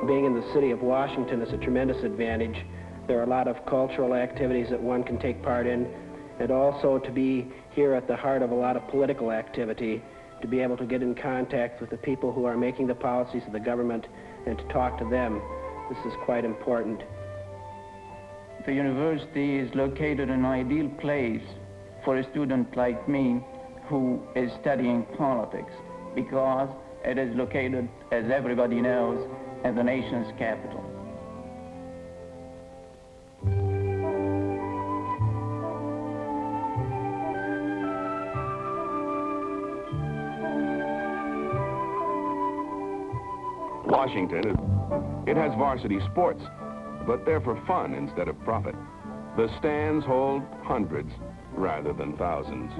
being in the city of Washington is a tremendous advantage. There are a lot of cultural activities that one can take part in, and also to be here at the heart of a lot of political activity, to be able to get in contact with the people who are making the policies of the government and to talk to them. This is quite important. The university is located in an ideal place for a student like me who is studying politics, because it is located, as everybody knows, in the nation's capital. Washington, it has varsity sports, but they're for fun instead of profit. The stands hold hundreds rather than thousands.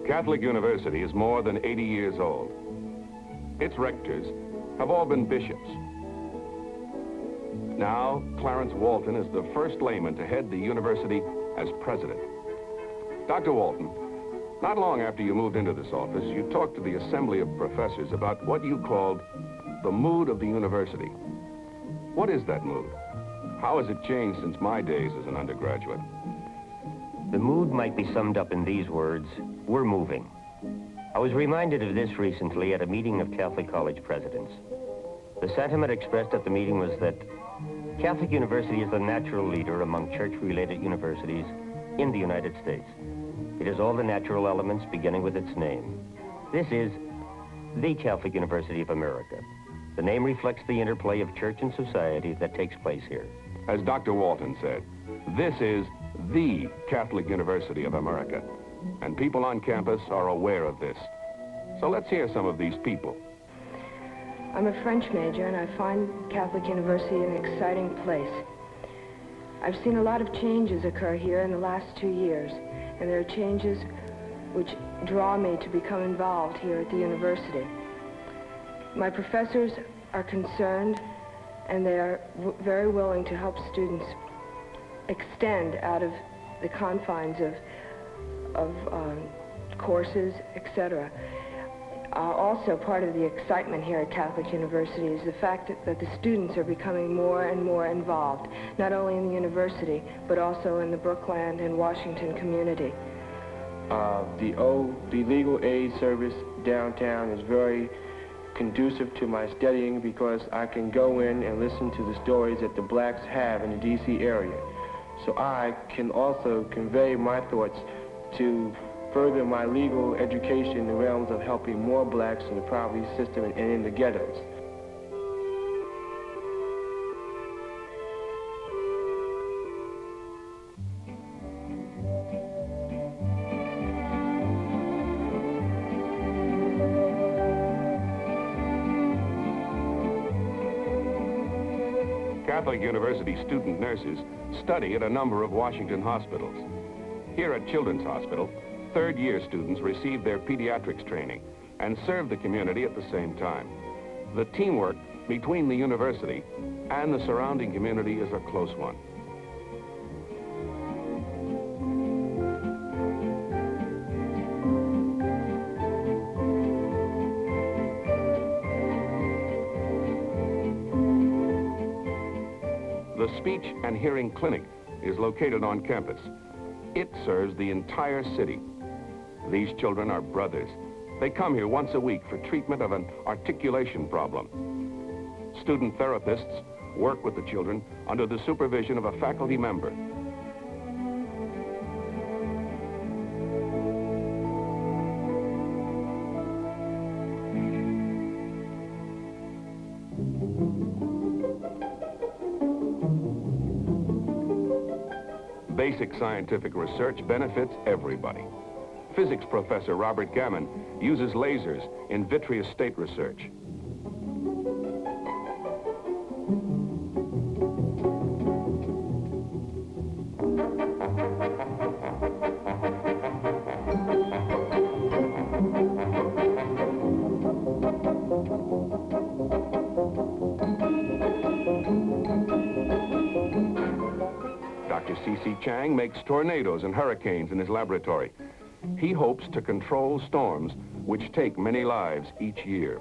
Catholic University is more than 80 years old. Its rectors have all been bishops. Now, Clarence Walton is the first layman to head the university as president. Dr. Walton, not long after you moved into this office, you talked to the assembly of professors about what you called the mood of the university. What is that mood? How has it changed since my days as an undergraduate? The mood might be summed up in these words: we're moving. I was reminded of this recently at a meeting of Catholic College presidents. The sentiment expressed at the meeting was that Catholic University is the natural leader among church-related universities in the United States. It has all the natural elements beginning with its name. This is the Catholic University of America. The name reflects the interplay of church and society that takes place here. As Dr. Walton said, this is the Catholic University of America, and people on campus are aware of this. So let's hear some of these people. I'm a French major, and I find Catholic University an exciting place. I've seen a lot of changes occur here in the last 2 years, and there are changes which draw me to become involved here at the university. My professors are concerned, and they are very willing to help students extend out of the confines of courses, etc. Also, part of the excitement here at Catholic University is the fact that the students are becoming more and more involved, not only in the university, but also in the Brookland and Washington community. The legal aid service downtown is very conducive to my studying, because I can go in and listen to the stories that the blacks have in the D.C. area. So I can also convey my thoughts to further my legal education in the realms of helping more blacks in the poverty system and in the ghettos. Catholic University student nurses study at a number of Washington hospitals. Here at Children's Hospital, third-year students receive their pediatrics training and serve the community at the same time. The teamwork between the university and the surrounding community is a close one. The Speech and Hearing Clinic is located on campus. It serves the entire city. These children are brothers. They come here once a week for treatment of an articulation problem. Student therapists work with the children under the supervision of a faculty member. Basic scientific research benefits everybody. Physics professor Robert Gammon uses lasers in vitreous state research. Dr. C.C. Chang makes tornadoes and hurricanes in his laboratory. He hopes to control storms which take many lives each year.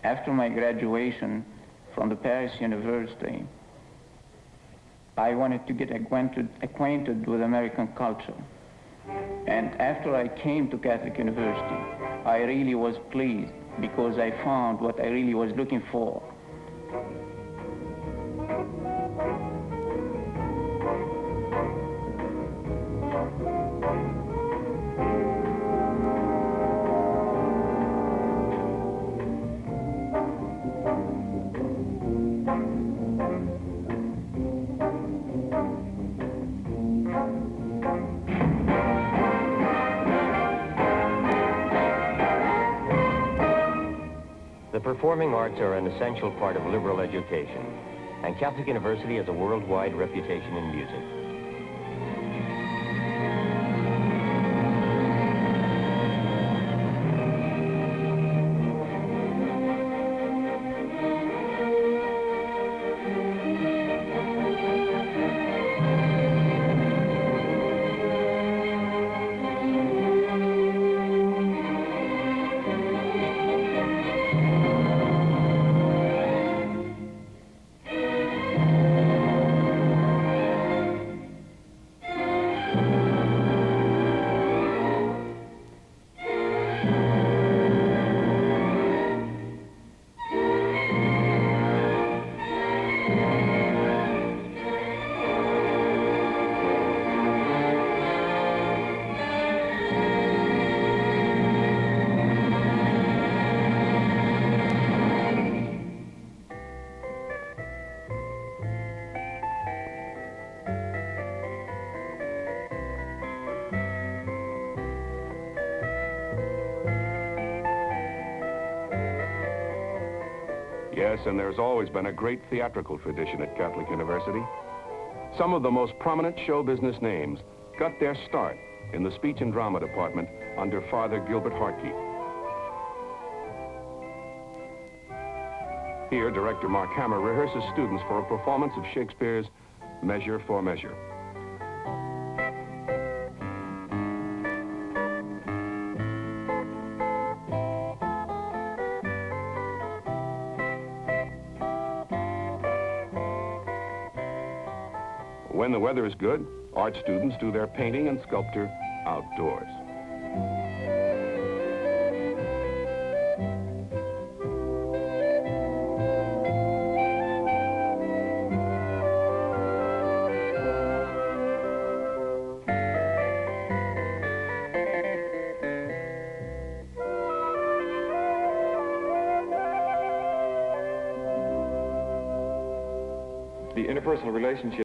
After my graduation from the Paris University, I wanted to get acquainted with American culture. And after I came to Catholic University, I really was pleased because I found what I really was looking for. The performing arts are an essential part of liberal education, and Catholic University has a worldwide reputation in music. Yes, and there's always been a great theatrical tradition at Catholic University. Some of the most prominent show business names got their start in the speech and drama department under Father Gilbert Hartke. Here, director Mark Hammer rehearses students for a performance of Shakespeare's Measure for Measure. When the weather is good, art students do their painting and sculpture outdoors. The interpersonal relationship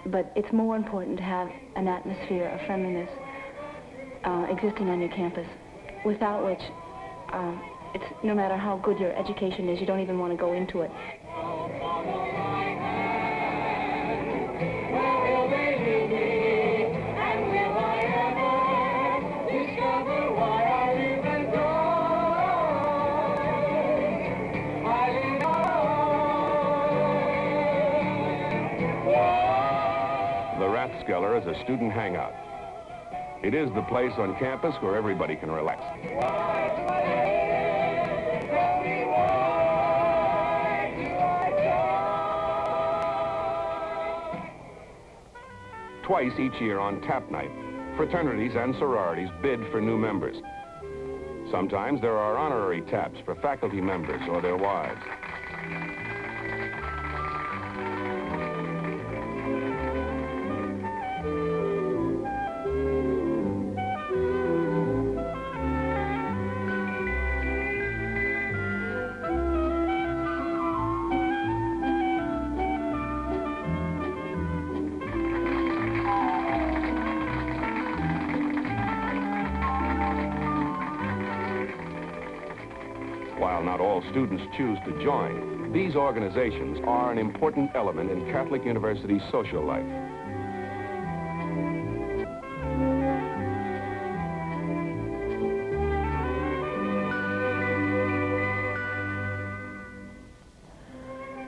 but it's more important to have an atmosphere of friendliness existing on your campus, without which it's, no matter how good your education is, you don't even want to go into it. The Rathskeller is a student hangout. It is the place on campus where everybody can relax. Twice each year on tap night, fraternities and sororities bid for new members. Sometimes there are honorary taps for faculty members or their wives. While not all students choose to join, these organizations are an important element in Catholic University's social life.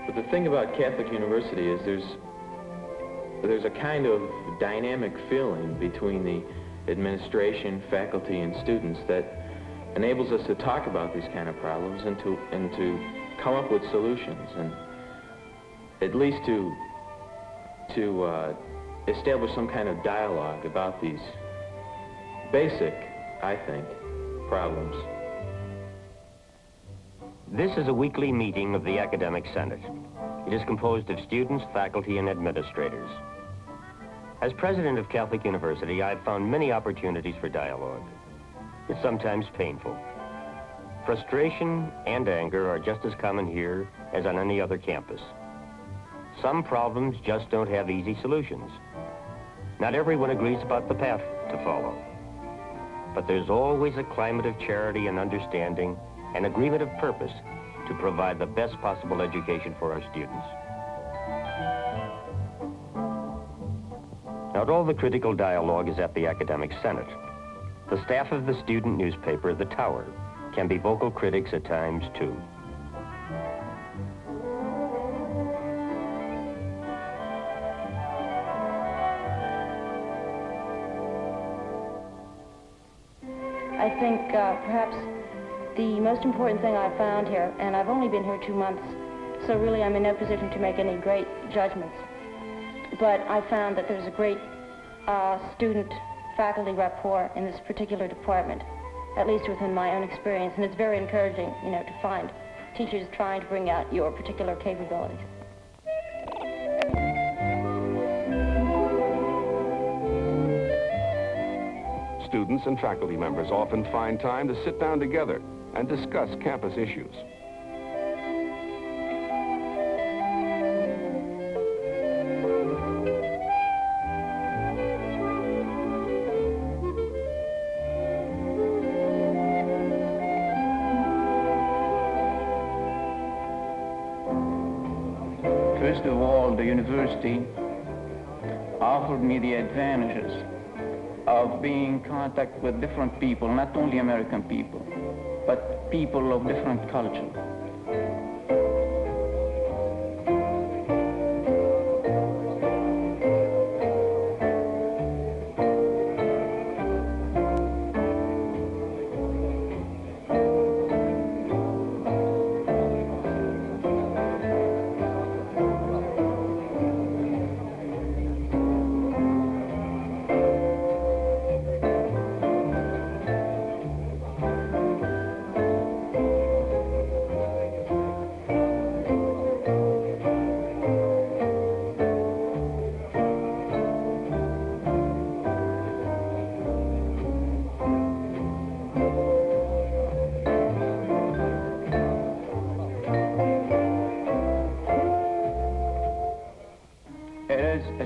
But the thing about Catholic University is there's a kind of dynamic feeling between the administration, faculty, and students that enables us to talk about these kind of problems and to come up with solutions, and at least to establish some kind of dialogue about these basic, I think, problems. This is a weekly meeting of the Academic Senate. It is composed of students, faculty, and administrators. As president of Catholic University, I've found many opportunities for dialogue. It's sometimes painful. Frustration and anger are just as common here as on any other campus. Some problems just don't have easy solutions. Not everyone agrees about the path to follow. But there's always a climate of charity and understanding, an agreement of purpose to provide the best possible education for our students. Not all the critical dialogue is at the Academic Senate. The staff of the student newspaper, The Tower, can be vocal critics at times, too. I think perhaps the most important thing I've found here, and I've only been here 2 months, so really I'm in no position to make any great judgments, but I found that there's a great student-faculty rapport in this particular department, at least within my own experience, and it's very encouraging, you know, to find teachers trying to bring out your particular capabilities. Students and faculty members often find time to sit down together and discuss campus issues. First of all, the university offered me the advantages of being in contact with different people, not only American people, but people of different culture.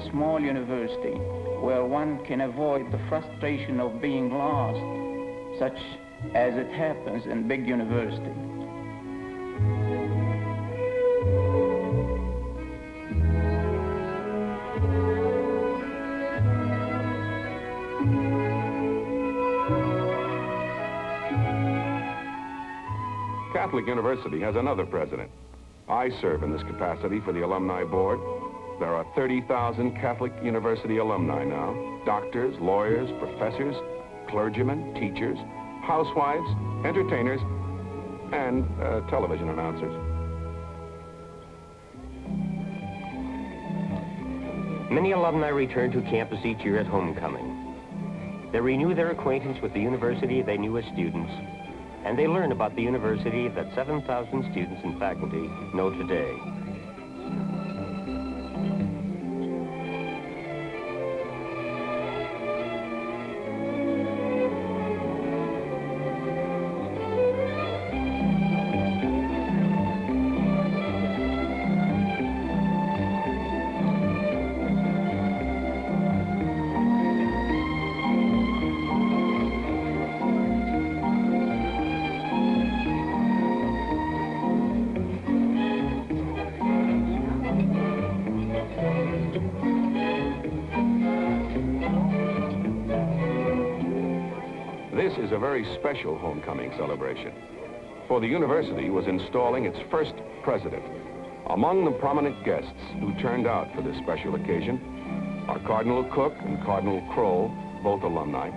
a small university where one can avoid the frustration of being lost, such as it happens in big universities. Catholic University has another president. I serve in this capacity for the Alumni Board. There are 30,000 Catholic University alumni now. Doctors, lawyers, professors, clergymen, teachers, housewives, entertainers, and television announcers. Many alumni return to campus each year at homecoming. They renew their acquaintance with the university they knew as students, and they learn about the university that 7,000 students and faculty know today. This is a very special homecoming celebration, for the university was installing its first president. Among the prominent guests who turned out for this special occasion are Cardinal Cook and Cardinal Kroll, both alumni,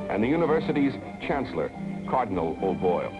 and the university's chancellor, Cardinal O'Boyle.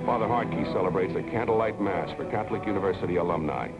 Father Hartkey celebrates a candlelight mass for Catholic University alumni.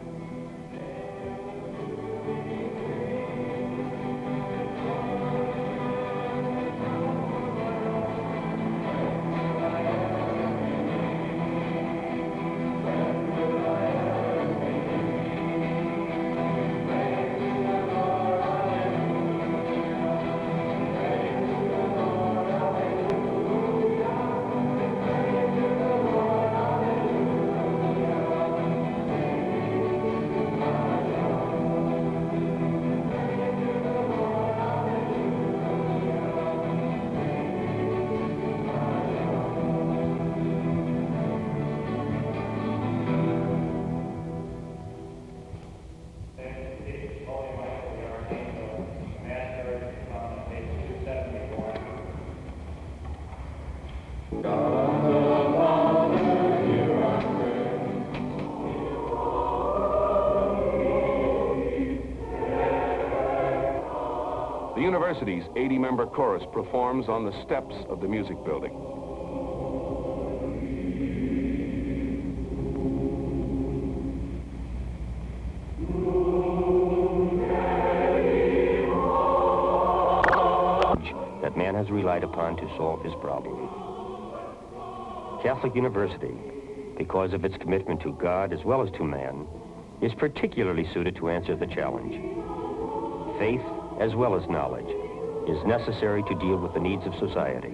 The university's 80-member chorus performs on the steps of the music building. That man has relied upon to solve his problem. Catholic University, because of its commitment to God as well as to man, is particularly suited to answer the challenge. Faith, as well as knowledge, is necessary to deal with the needs of society.